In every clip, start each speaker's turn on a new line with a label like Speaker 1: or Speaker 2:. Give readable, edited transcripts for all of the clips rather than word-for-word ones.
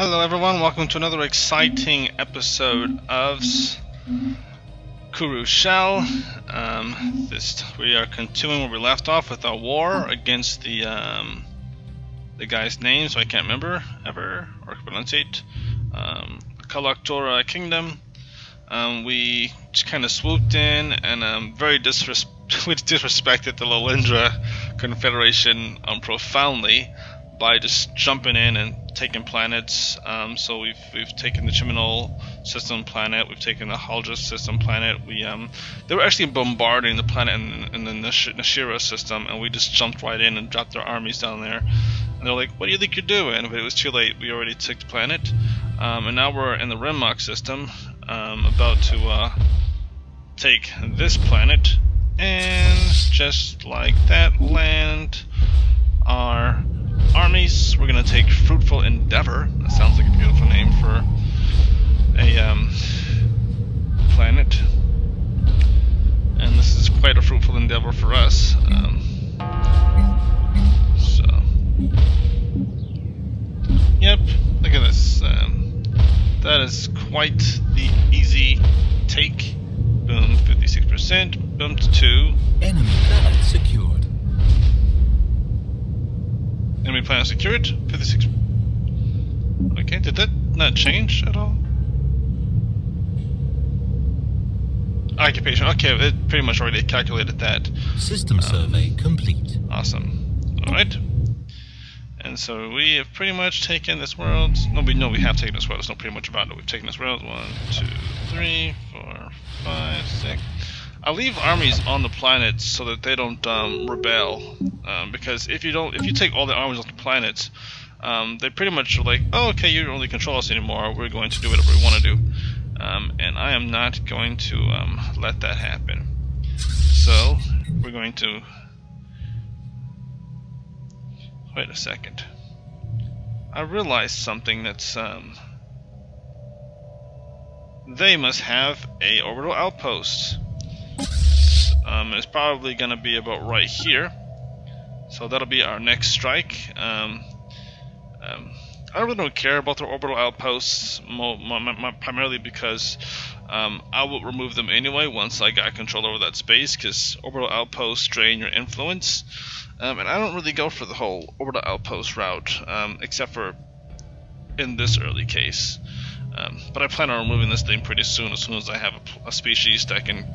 Speaker 1: Hello everyone, welcome to another exciting episode of Kuru Shell. We are continuing where we left off with our war against the guy's name, so I can't remember ever or pronunciate. Kalaktora Kingdom. We just kind of swooped in and we disrespected the Lolindra Confederation profoundly by just jumping in and taking planets. So we've taken the Chiminal system planet, we've taken the Haldra system planet. They were actually bombarding the planet in the Nashira system, and we just jumped right in and dropped our armies down there. And they're like, "What do you think you're doing?" But it was too late. We already took the planet, and now we're in the Rimmock system, about to take this planet, and just like that, land our armies. We're gonna take Fruitful Endeavor. That sounds like a beautiful name for a planet, and this is quite a fruitful endeavor for us. So, yep, look at this. That is quite the easy take. Boom, 56%. Boom to 2.
Speaker 2: Enemy planet secured.
Speaker 1: Enemy planet secured. 56. Okay, did that not change at all? Occupation. Okay, it pretty much already calculated that.
Speaker 2: System survey complete.
Speaker 1: Awesome. Alright. And so we have pretty much taken this world. No, we have taken this world. There's no pretty much about it. We've taken this world. 1, 2, 3, 4, 5, 6. I leave armies on the planet so that they don't rebel, because if you take all the armies off the planet, they pretty much are like, "Oh, okay, you don't really control us anymore. We're going to do whatever we want to do," and I am not going to let that happen. So we're going to wait a second. I realized something that's they must have a orbital outpost. It's probably going to be about right here, so that'll be our next strike. I really don't care about the orbital outposts, primarily because I will remove them anyway once I got control over that space, because orbital outposts drain your influence, and I don't really go for the whole orbital outpost route, except for in this early case. But I plan on removing this thing pretty soon, as soon as I have a species that can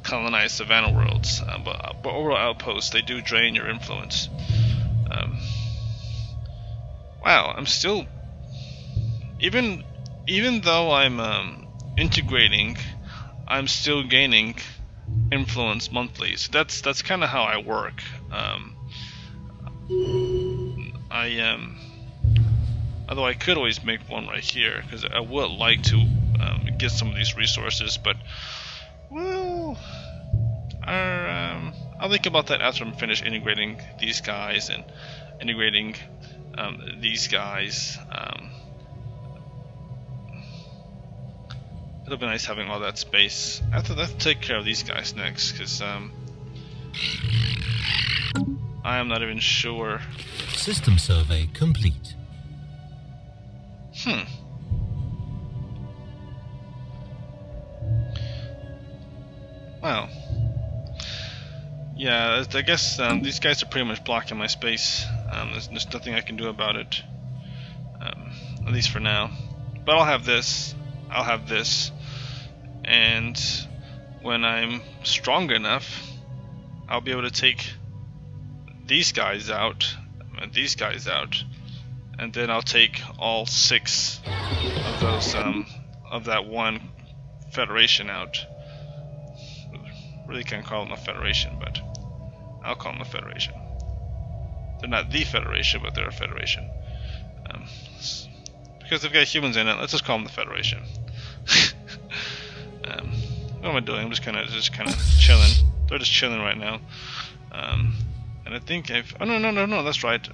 Speaker 1: colonize savannah worlds. But orbital outposts, they do drain your influence. Wow, I'm still, even though I'm integrating, I'm still gaining influence monthly. So that's kind of how I work. Although I could always make one right here, because I would like to get some of these resources, but well, I'll think about that after I'm finished integrating these guys and integrating these guys. It'll be nice having all that space. I have to take care of these guys next, because I am not even sure.
Speaker 2: System survey complete.
Speaker 1: Wow. Yeah, I guess these guys are pretty much blocking my space. There's nothing I can do about it, at least for now. But I'll have this, and when I'm strong enough, I'll be able to take these guys out, and these guys out, and then I'll take all 6 of those of that one federation out. Really can't call them a federation, but I'll call them a federation. They're not the federation, but they're a federation. Because they've got humans in it, let's just call them the federation. What am I doing? I'm just kind of chilling. They're just chilling right now. And I think I've. Oh no! That's right.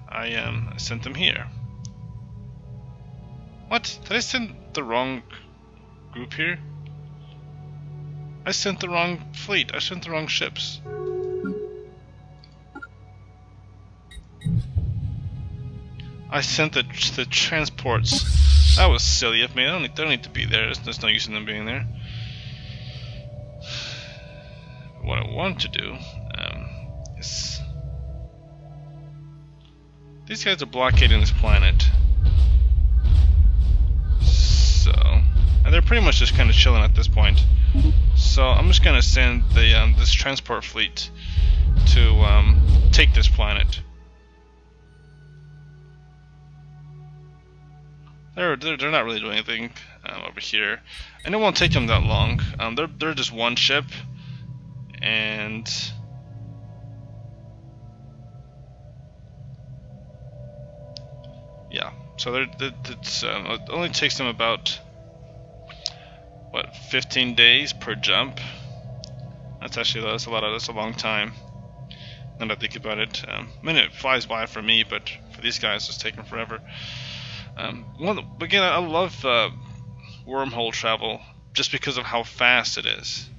Speaker 1: I sent them here. What? Did I send the wrong group here? I sent the wrong fleet. I sent the wrong ships. I sent the transports. That was silly of me. They don't need to be there. There's no use in them being there. What I want to do is... These guys are blockading this planet. So... And they're pretty much just kind of chilling at this point. So I'm just going to send the this transport fleet to take this planet. They're not really doing anything over here, and it won't take them that long. They're just one ship, and yeah. So it only takes them about what 15 days per jump. That's a long time. Now that I think about it, I mean, it flies by for me, but for these guys, it's taking forever. Again, I love wormhole travel just because of how fast it is.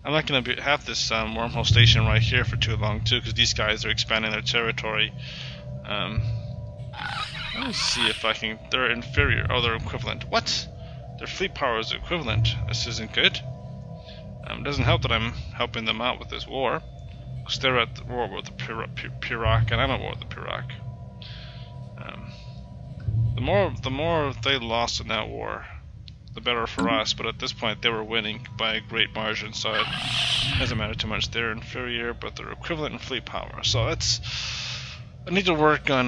Speaker 1: I'm not going to have this wormhole station right here for too long too, because these guys are expanding their territory. Let me see if I can. They're inferior. Oh, they're equivalent. What? Their fleet power is equivalent. This isn't good. It doesn't help that I'm helping them out with this war, because they're at the war with the Pirak, and I'm at war with the Pirak. The more they lost in that war, the better for us. But at this point, they were winning by a great margin, so it doesn't matter too much. They're inferior, but they're equivalent in fleet power. So I need to work on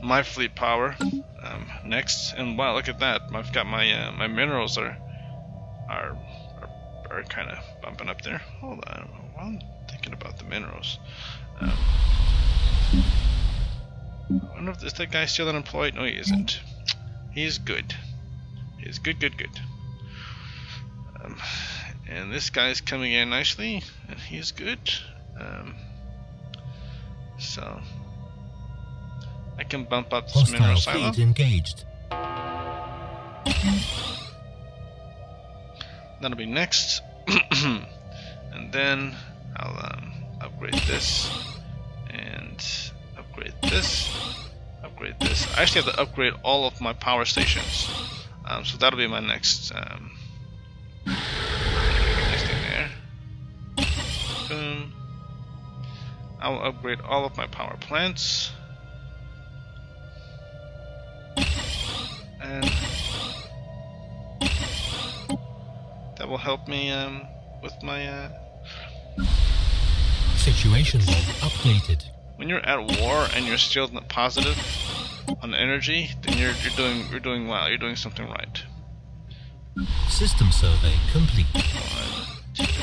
Speaker 1: my fleet power next. And wow, look at that! I've got my my minerals are kind of bumping up there. Hold on, while I'm thinking about the minerals. I wonder if is that guy still unemployed? No, he isn't. He's good. He's good. And this guy's coming in nicely, and he's good. So I can bump up this mineral silo.
Speaker 2: Engaged.
Speaker 1: That'll be next, and then I'll upgrade this and upgrade this. I actually have to upgrade all of my power stations, so that'll be my next thing there. Boom. I will upgrade all of my power plants, and that will help me with my
Speaker 2: situation log updated.
Speaker 1: When you're at war and you're still positive on energy, then you're doing well. You're doing something right.
Speaker 2: System survey complete.
Speaker 1: 1, 2, 3.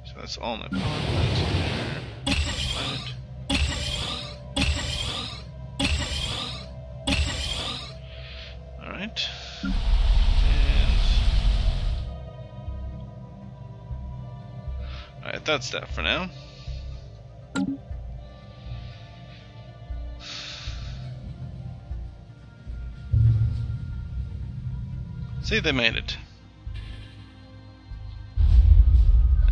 Speaker 1: So that's all my power plants in there. Planet. All right. Alright, that's that for now. See, they made it.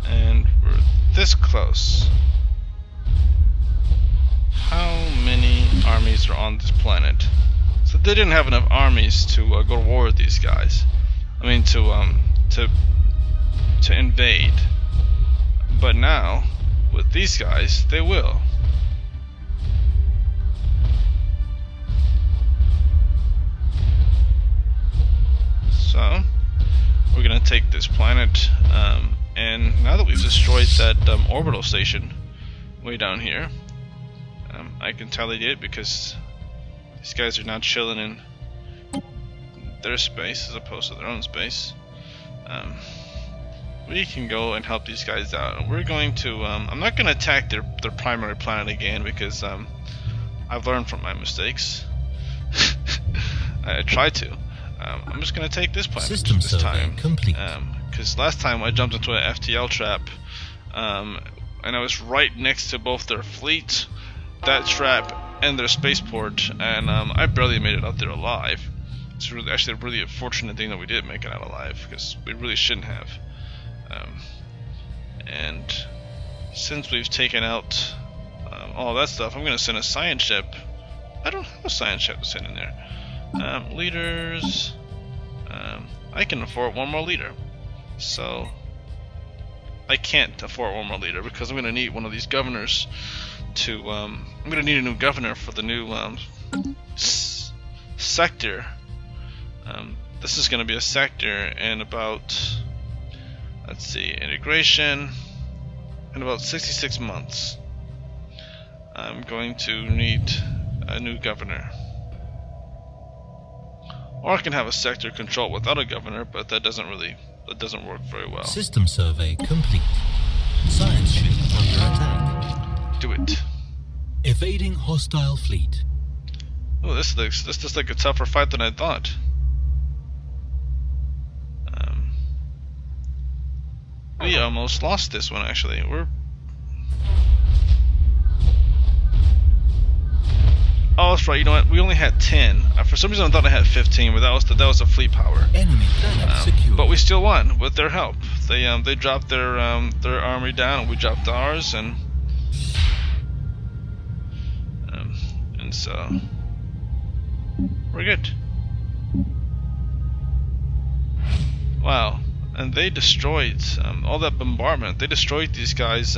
Speaker 1: And we're this close. How many armies are on this planet? So they didn't have enough armies to go to war with these guys. I mean, to invade. But now, with these guys, they will. So, we're gonna take this planet, and now that we've destroyed that orbital station way down here, I can tally it because these guys are now chilling in their space as opposed to their own space. We can go and help these guys out. We're going to, I'm not going to attack their primary planet again because I've learned from my mistakes. I tried to. I'm just going to take this planet this time. Because last time I jumped into an FTL trap, and I was right next to both their fleet, that trap, and their spaceport, and I barely made it out there alive. It's really, actually a really fortunate thing that we did make it out alive, because we really shouldn't have. And since we've taken out all that stuff, I'm gonna send a science ship. I don't have a science ship to send in there. Leaders. I can afford one more leader. So I can't afford one more leader because I'm gonna need one of these governors to. I'm gonna need a new governor for the new sector. This is gonna be a sector in about, let's see, integration in about 66 months. I'm going to need a new governor. Or I can have a sector control without a governor, but that doesn't work very well.
Speaker 2: System survey complete. Science ship under attack.
Speaker 1: Do it.
Speaker 2: Evading hostile fleet.
Speaker 1: Oh, this looks like a tougher fight than I thought. We almost lost this one actually. Oh, that's right. You know what? We only had 10. For some reason, I thought I had 15, but that was the fleet power.
Speaker 2: Enemy planet secure.
Speaker 1: But we still won with their help. They dropped their army down, and we dropped ours, and so we're good. Wow! And they destroyed all that bombardment. They destroyed these guys'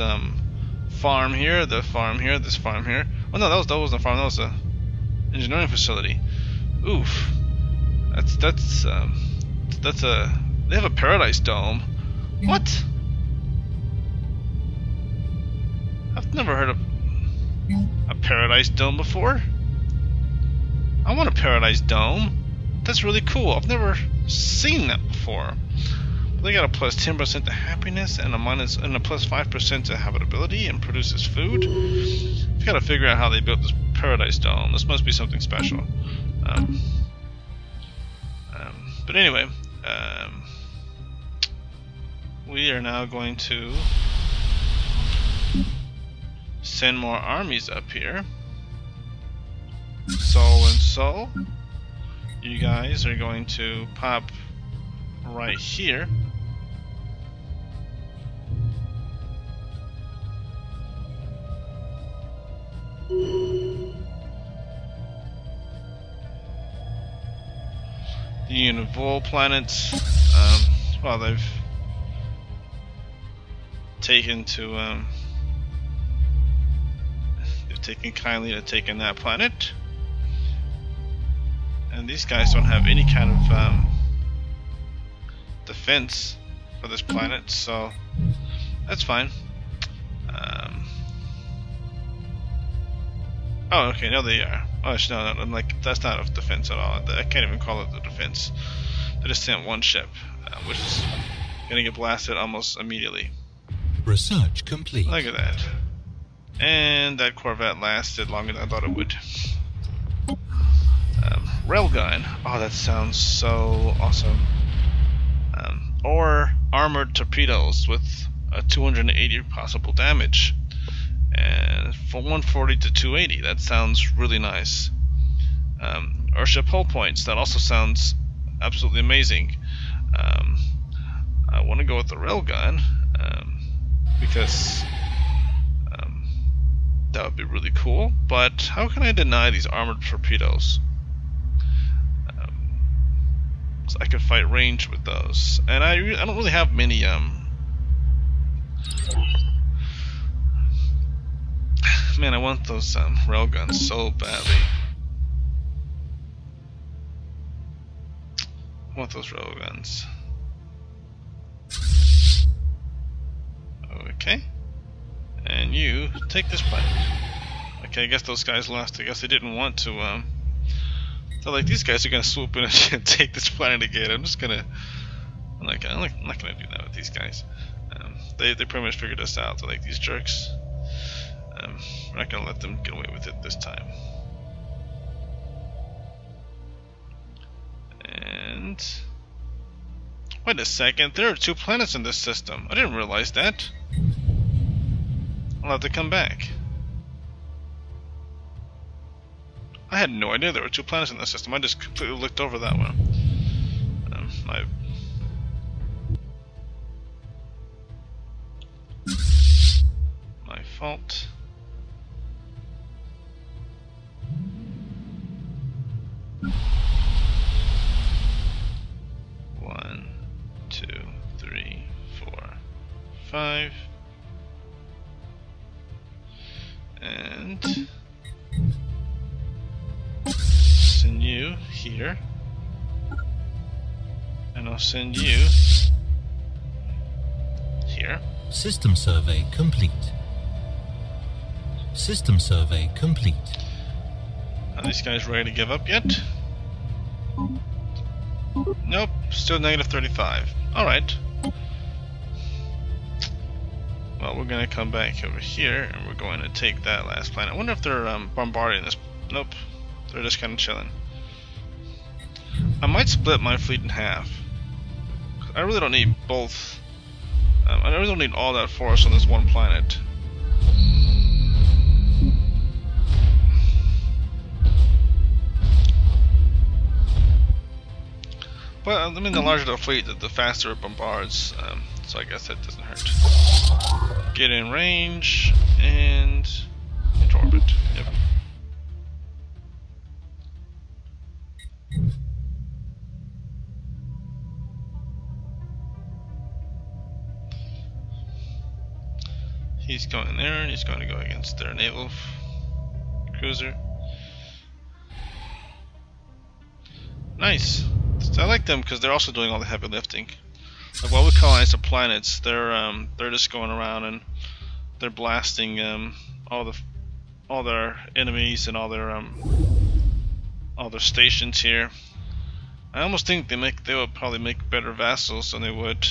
Speaker 1: farm here, the farm here, this farm here. Oh no, that wasn't a farm. That was a engineering facility. Oof. That's a. They have a paradise dome. What? I've never heard of a paradise dome before. I want a paradise dome. That's really cool. I've never seen that before. They got a plus 10% to happiness and a plus 5% to habitability and produces food. I've got to figure out how they built this paradise dome. This must be something special. But anyway, we are now going to send more armies up here. So you guys are going to pop right here. The unit of Vol planets. Well, they've taken kindly to taking that planet, and these guys don't have any kind of defense for this planet, so that's fine. Oh, okay, now they are. Oh, no, I'm like, that's not a defense at all. I can't even call it a defense. They just sent one ship, which is gonna get blasted almost immediately.
Speaker 2: Research complete.
Speaker 1: Look at that. And that Corvette lasted longer than I thought it would. Railgun. Oh, that sounds so awesome. Or armored torpedoes with 280 possible damage. And from 140 to 280, that sounds really nice. Airship hull points, that also sounds absolutely amazing. I want to go with the railgun because that would be really cool. But how can I deny these armored torpedoes? So I could fight range with those, and I don't really have many Man, I want those railguns so badly. I want those railguns. Okay. And you take this planet. Okay, I guess those guys lost. I guess they didn't want to. So like these guys are gonna swoop in and take this planet again. I'm not gonna do that with these guys. They pretty much figured us out. They're like, these jerks. We're not gonna let them get away with it this time. And wait a second, there are 2 planets in this system. I didn't realize that. I'll have to come back. I had no idea there were 2 planets in this system. I just completely looked over that one. default. One, two, three, 4, 5, and send you here, and I'll send you here.
Speaker 2: System survey complete. System survey complete.
Speaker 1: Are these guys ready to give up yet? Nope, still negative 35. Alright. Well, we're gonna come back over here and we're going to take that last planet. I wonder if they're bombarding this. Nope, they're just kind of chilling. I might split my fleet in half. I really don't need both. I really don't need all that force on this one planet. But I mean, the larger the fleet, the faster it bombards. So I guess that doesn't hurt. Get in range and into orbit. Yep. He's going there, and he's going to go against their naval cruiser. Nice. I like them because they're also doing all the heavy lifting. Like while we colonize the planets, they're just going around and they're blasting all their enemies and all their stations here. I almost think they would probably make better vassals than they would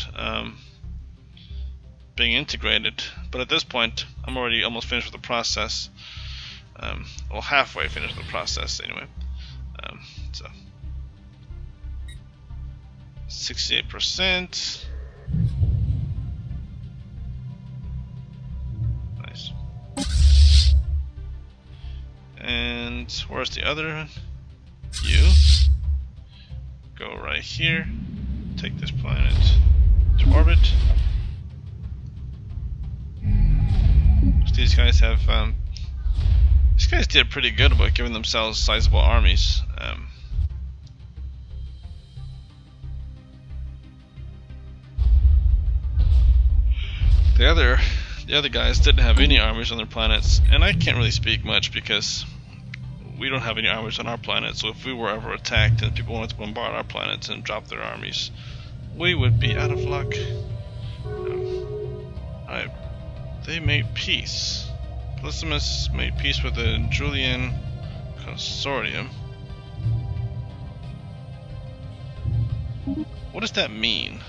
Speaker 1: being integrated. But at this point, I'm already almost finished with the process. Well, halfway finished with the process anyway. So 68%. Nice. And where's the other one? You go right here. Take this planet to orbit. These guys have these guys did pretty good about giving themselves sizable armies. The other guys didn't have any armies on their planets, and I can't really speak much because we don't have any armies on our planet. So if we were ever attacked and people wanted to bombard our planets and drop their armies, we would be out of luck. Alright, they made peace. Polysimus made peace with the Julian Consortium. What does that mean?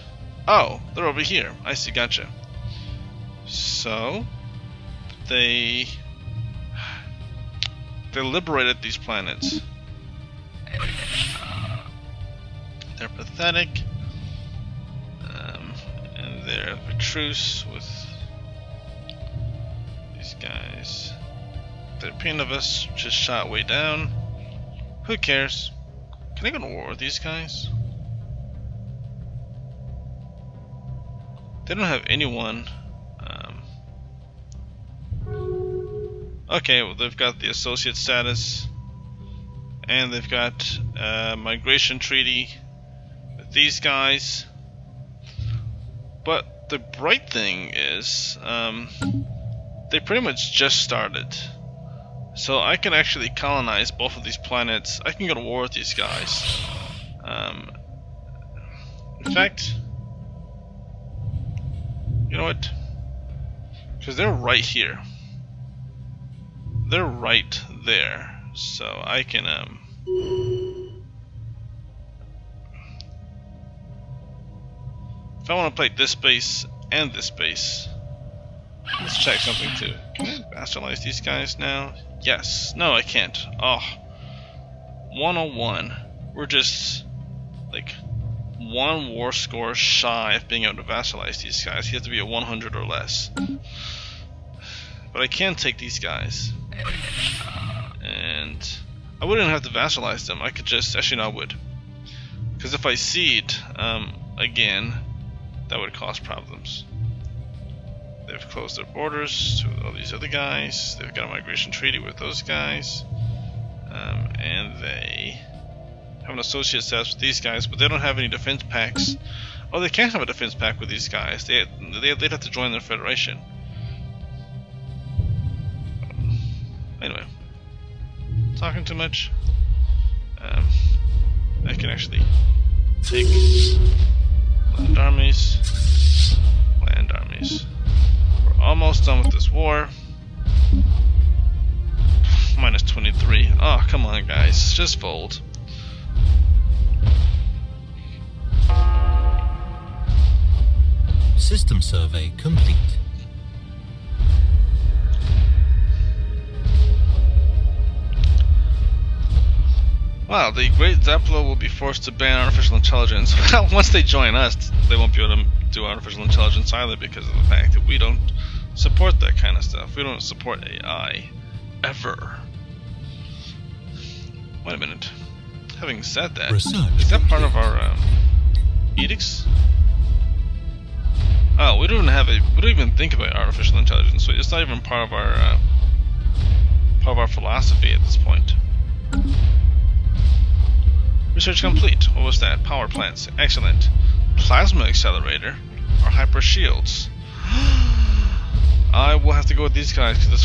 Speaker 1: Oh, they're over here. I see, gotcha. So they liberated these planets. They're pathetic, and they're a truce with these guys. They're pain of us, just shot way down. Who cares? Can I go to war with these guys? They don't have anyone. Okay, well, they've got the associate status, and they've got migration treaty with these guys. But the bright thing is, they pretty much just started. So I can actually colonize both of these planets. I can go to war with these guys. In fact, you know what? Because they're right here. They're right there. So I can if I want to play this base and this base, let's check something too. Can I vassalize these guys now? Yes. No, I can't. Oh. 101. We're just like one war score shy of being able to vassalize these guys. You have to be at 100 or less. But I can take these guys. And I wouldn't have to vassalize them. I could just, actually no, I would. Because if I cede again, that would cause problems. They've closed their borders to all these other guys. They've got a migration treaty with those guys. And they have an associate status with these guys, but they don't have any defense pacts. Oh, they can't have a defense pact with these guys. They'd have to join their federation. Anyway, talking too much. I can actually take land armies. Land armies. We're almost done with this war. Minus 23. Oh, come on, guys. Just fold.
Speaker 2: System survey complete.
Speaker 1: Wow, the Great Zeppelo will be forced to ban artificial intelligence. Well, once they join us, they won't be able to do artificial intelligence either because of the fact that we don't support that kind of stuff. We don't support AI. Ever. Wait a minute. Having said that, is that part of our edicts? Oh, we don't even think about artificial intelligence, so it's not even part of our philosophy at this point. Research complete. What was that? Power plants. Excellent. Plasma accelerator or hyper shields. I will have to go with these guys because it's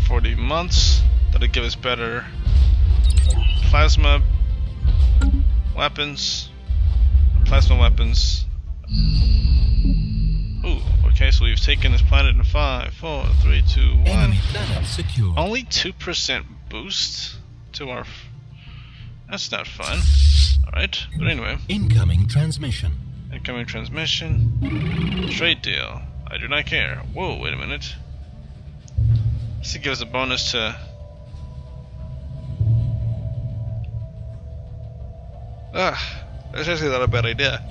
Speaker 1: 40 months. That'll give us better plasma weapons. Plasma weapons. Ooh, okay, so we've taken this planet in 5, 4, 3, 2, 1.
Speaker 2: Enemy planet secure.
Speaker 1: Only 2% boost to our... That's not fun. Alright, but anyway.
Speaker 2: Incoming transmission.
Speaker 1: Incoming transmission. Trade deal. I do not care. Whoa, wait a minute. This gives us a bonus to... that's actually not a bad idea.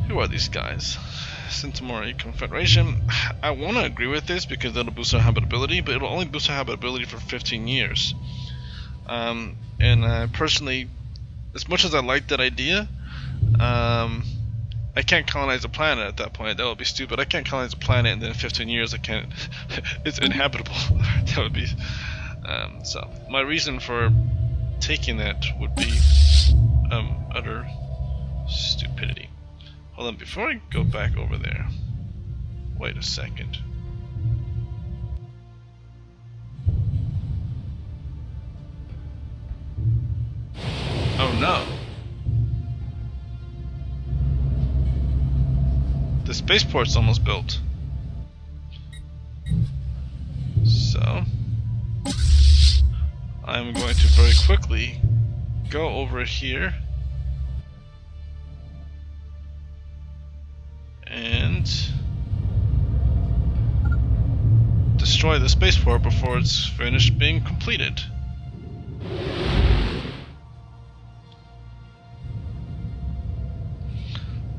Speaker 1: Who are these guys? Centauri Confederation. I want to agree with this because it'll boost our habitability, but it'll only boost our habitability for 15 years. And personally, as much as I like that idea, I can't colonize a planet at that point. That would be stupid. I can't colonize a planet and then in 15 years I can't. It's inhabitable. That would be. So my reason for taking that would be utter stupidity. Hold on, before I go back over there, wait a second. Oh no! The spaceport's almost built. So I'm going to very quickly go over here and destroy the spaceport before it's finished being completed.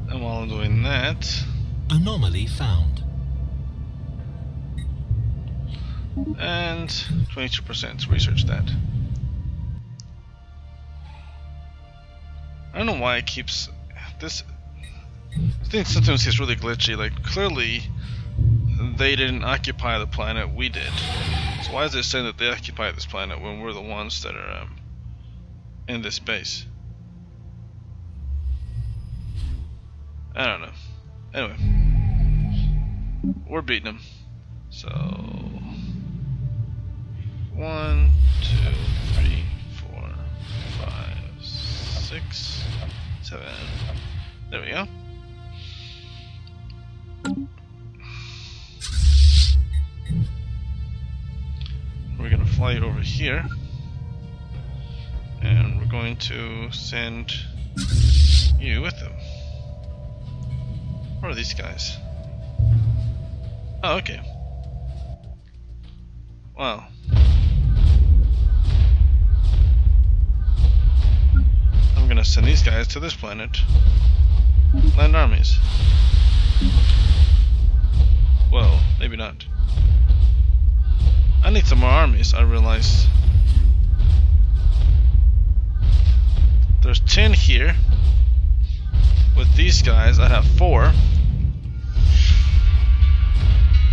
Speaker 1: And while I'm doing that,
Speaker 2: anomaly found.
Speaker 1: And 22%, research that. I don't know why it keeps this. I think sometimes it's really glitchy. Like, clearly they didn't occupy the planet, we did. So why is it saying that they occupied this planet when we're the ones that are in this base? I don't know. Anyway, we're beating them. So 1, 2, 3, 4, 5, 6, 7. There we go. We're gonna fly over here, and we're going to send you with them. Where are these guys? Oh, okay. Wow. I'm gonna send these guys to this planet. Land armies. Well, maybe not. I need some more armies, I realized. There's 10 here. with these guys, I'd have 4.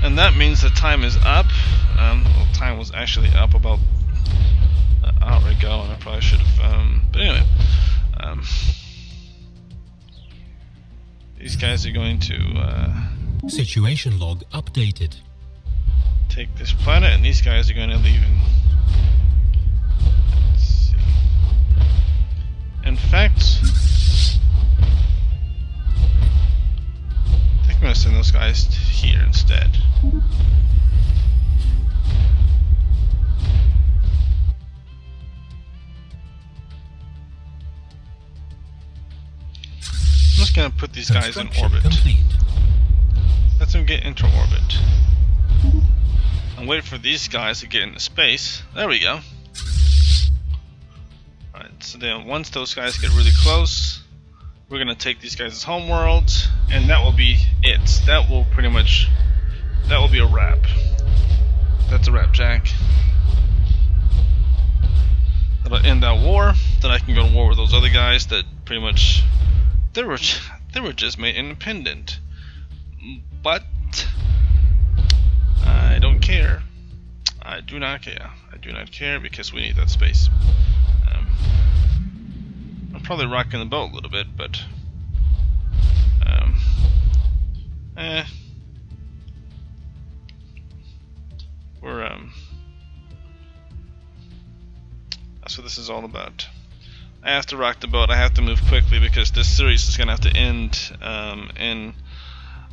Speaker 1: And that means the time is up. Well, time was actually up about an hour ago, and I probably should have. But anyway, these guys are going to
Speaker 2: Situation log updated.
Speaker 1: take this planet, and these guys are going to leave. Let's see. In fact, I think I'm going to send those guys here instead. I'm just going to put these guys in orbit.
Speaker 2: Complete.
Speaker 1: Let them get into orbit. And wait for these guys to get into space. There we go. Alright, so then once those guys get really close, we're going to take these guys as homeworld, and that will be it. That will pretty much, that will be a wrap. That's a wrap, Jack. That'll end that war. Then I can go to war with those other guys that pretty much, they were just made independent. But I don't care. I do not care. I do not care because we need that space. I'm probably rocking the boat a little bit, but we're that's what this is all about. I have to rock the boat. I have to move quickly because this series is gonna have to end in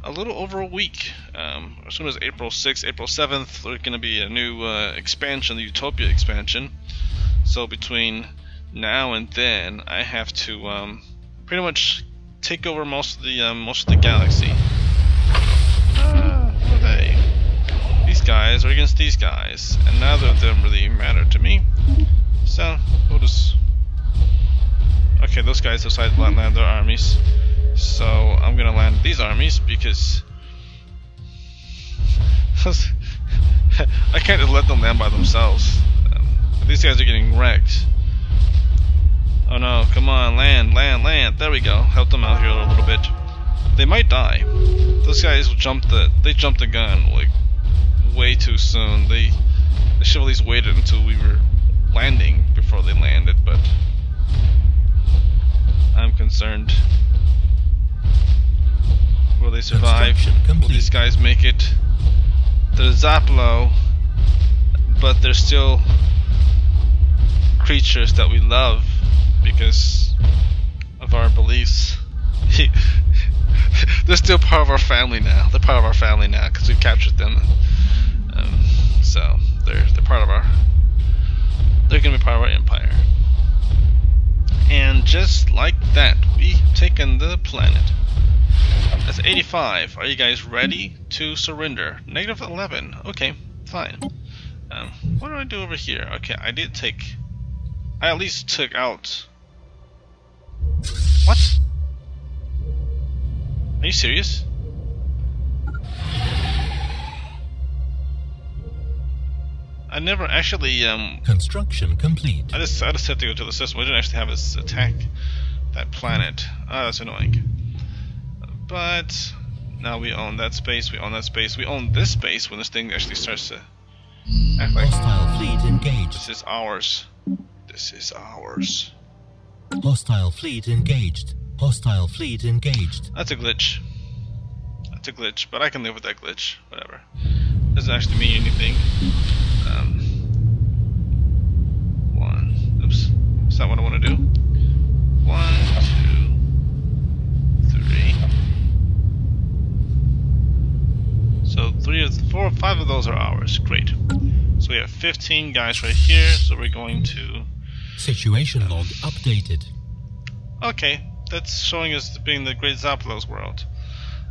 Speaker 1: a little over a week. As soon as April 6th, April 7th, there's going to be a new expansion, the Utopia expansion. So between now and then, I have to pretty much take over most of the galaxy. Who are they? These guys are against these guys, and neither of them really matter to me. So we'll just. Okay, those guys decided to land their armies. So I'm gonna land these armies because I can't just let them land by themselves. These guys are getting wrecked. Oh no, come on, land, land, land. There we go. Help them out here a little bit. They might die. Those guys jumped the gun like way too soon. They should have at least waited until we were landing before they landed, but I'm concerned. Will they survive? Will these guys make it? They're Zaplo, but they're still creatures that we love because of our beliefs. They're still part of our family now. They're part of our family now because we've captured them. So they're part of our. They're gonna be part of our empire. And just like that, we've taken the planet. That's 85. Are you guys ready to surrender? Negative 11. Okay, fine. What do I do over here? Okay, I at least took out. What? Are you serious? I never actually
Speaker 2: Construction complete.
Speaker 1: I just had to go to the system. I didn't actually have us attack that planet. Oh, that's annoying. But now we own that space. We own that space. We own this space when this thing actually starts to act like
Speaker 2: Hostile fleet engaged.
Speaker 1: this is ours. This is ours.
Speaker 2: Hostile fleet engaged. Hostile fleet engaged.
Speaker 1: That's a glitch. That's a glitch, but I can live with that glitch. Whatever. Doesn't actually mean anything. Oops. Is that what I want to do? 1, 2, 3. So 4 or 5 of those are ours. Great. So we have 15 guys right here. So we're going to.
Speaker 2: Situation log updated.
Speaker 1: Okay, that's showing us being the Great Zaplos world.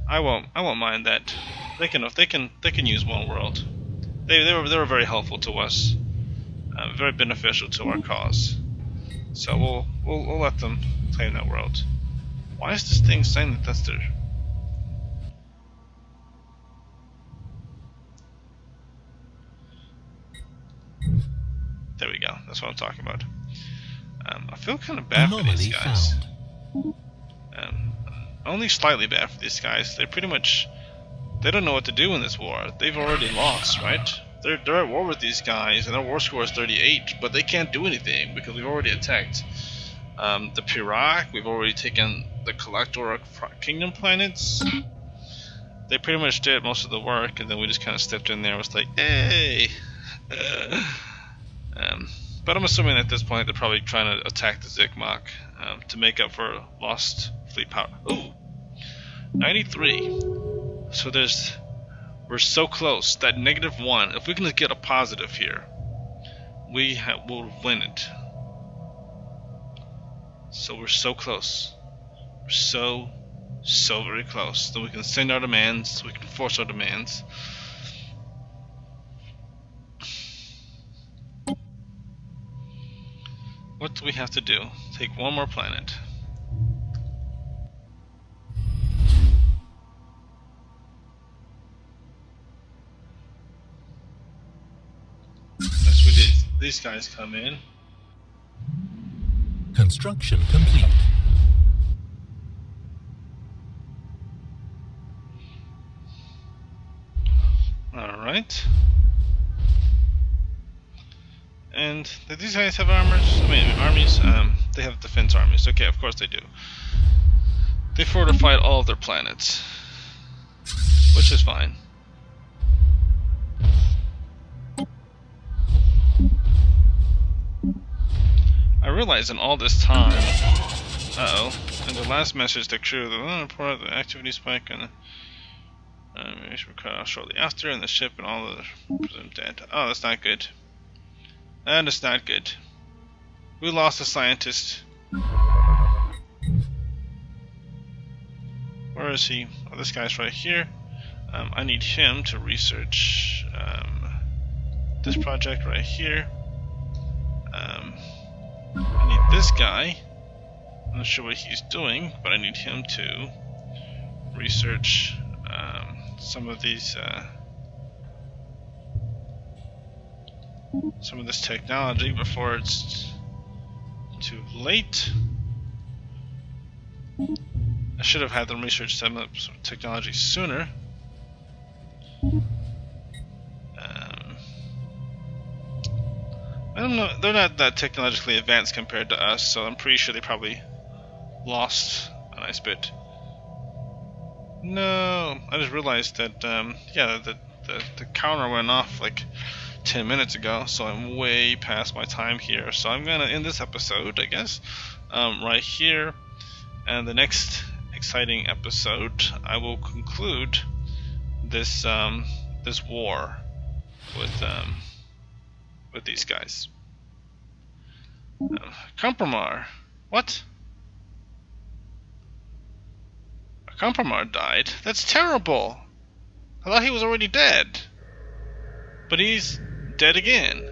Speaker 1: I won't mind that. They can use one world. They were very helpful to us. Very beneficial to our cause. So we'll let them claim that world. Why is this thing saying that that's their? There we go. That's what I'm talking about. I feel kind of bad for these guys. only slightly bad for these guys. They pretty much, they don't know what to do in this war. They've already lost, right? They're at war with these guys, and their war score is 38, but they can't do anything because we've already attacked the Pirak. We've already taken the Collector of Kingdom planets. They pretty much did most of the work, and then we just kind of stepped in there and was like, hey! But I'm assuming at this point they're probably trying to attack the Zigmach to make up for lost fleet power. Ooh! 93. So we're so close. That -1, if we can get a positive here, we'll win it. So we're so close. We're so very close. Then we can send our demands, we can force our demands. What do we have to do? Take one more planet. That's where these guys come in.
Speaker 2: Construction complete.
Speaker 1: Alright. And do these guys have armors? I mean, armies? They have defense armies. Okay, of course they do. They fortified all of their planets, which is fine. I realize in all this time, in the last message to crew, the report of the activity spike and we cut off shortly after, and the ship and all the presumed dead. Oh, that's not good. That is not good. We lost a scientist. Where is he? Oh, this guy's right here. I need him to research this project right here. I need this guy. I'm not sure what he's doing, but I need him to research some of these, some of this technology before it's too late. I should have had them research some technology sooner. I don't know, they're not that technologically advanced compared to us, so I'm pretty sure they probably lost a nice bit. No, I just realized that, yeah, the counter went off like 10 minutes ago, so I'm way past my time here. So I'm gonna end this episode, I guess, right here, and the next exciting episode I will conclude this this war with these guys. Kompromar, what? Kompromar died? That's terrible! I thought he was already dead. But he's dead again.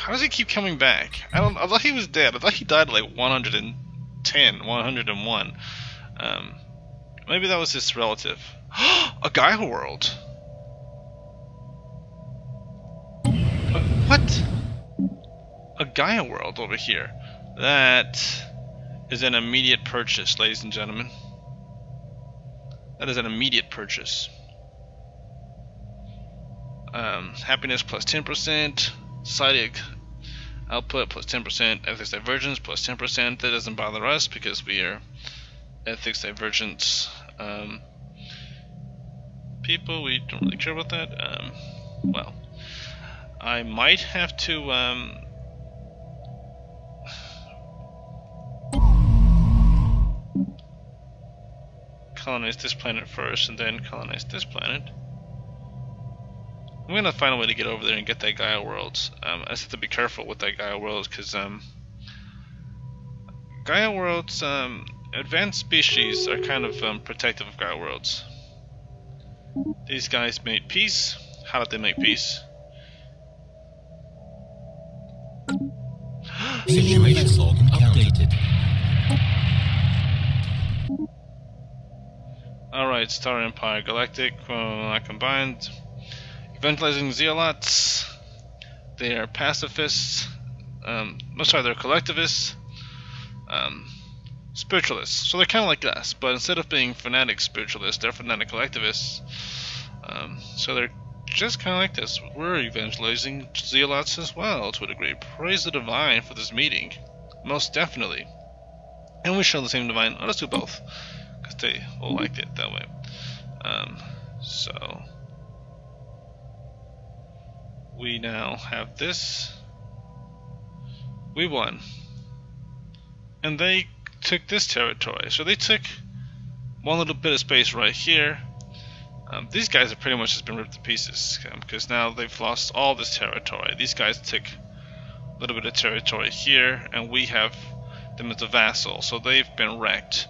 Speaker 1: How does he keep coming back? I thought he was dead. I thought he died at like 110, 101. Maybe that was his relative. A Gaia world! What? A Gaia world over here. That is an immediate purchase, ladies and gentlemen. That is an immediate purchase. Happiness plus 10%, society output plus 10%, ethics divergence plus 10%. That doesn't bother us because we are ethics divergence people. We don't really care about that. Well, I might have to colonize this planet first and then colonize this planet. I'm gonna find a way to get over there and get that Gaia world. I just have to be careful with that Gaia world because Gaia worlds, advanced species are kind of protective of Gaia worlds. These guys made peace. How did they make peace?
Speaker 2: Simulation log updated.
Speaker 1: Alright, Star Empire, Galactic, not combined. Evangelizing Zealots. They are pacifists. Sorry, they're collectivists. spiritualists. So they're kind of like us, but instead of being fanatic spiritualists, they're fanatic collectivists. So they're just kind of like this. We're evangelizing zealots as well, to a degree. Praise the divine for this meeting. Most definitely. And we show the same divine. Let's do both, because they will like it that way. So we now have this. We won. And they took this territory. So they took one little bit of space right here. These guys have pretty much just been ripped to pieces, because now they've lost all this territory. These guys took a little bit of territory here, and we have them as a vassal, so they've been wrecked.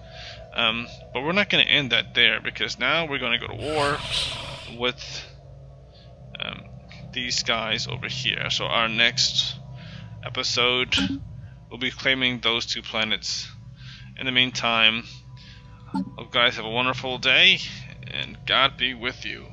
Speaker 1: But we're not going to end that there, because now we're going to go to war with these guys over here. So our next episode will be claiming those two planets. In the meantime, hope guys have a wonderful day, and God be with you.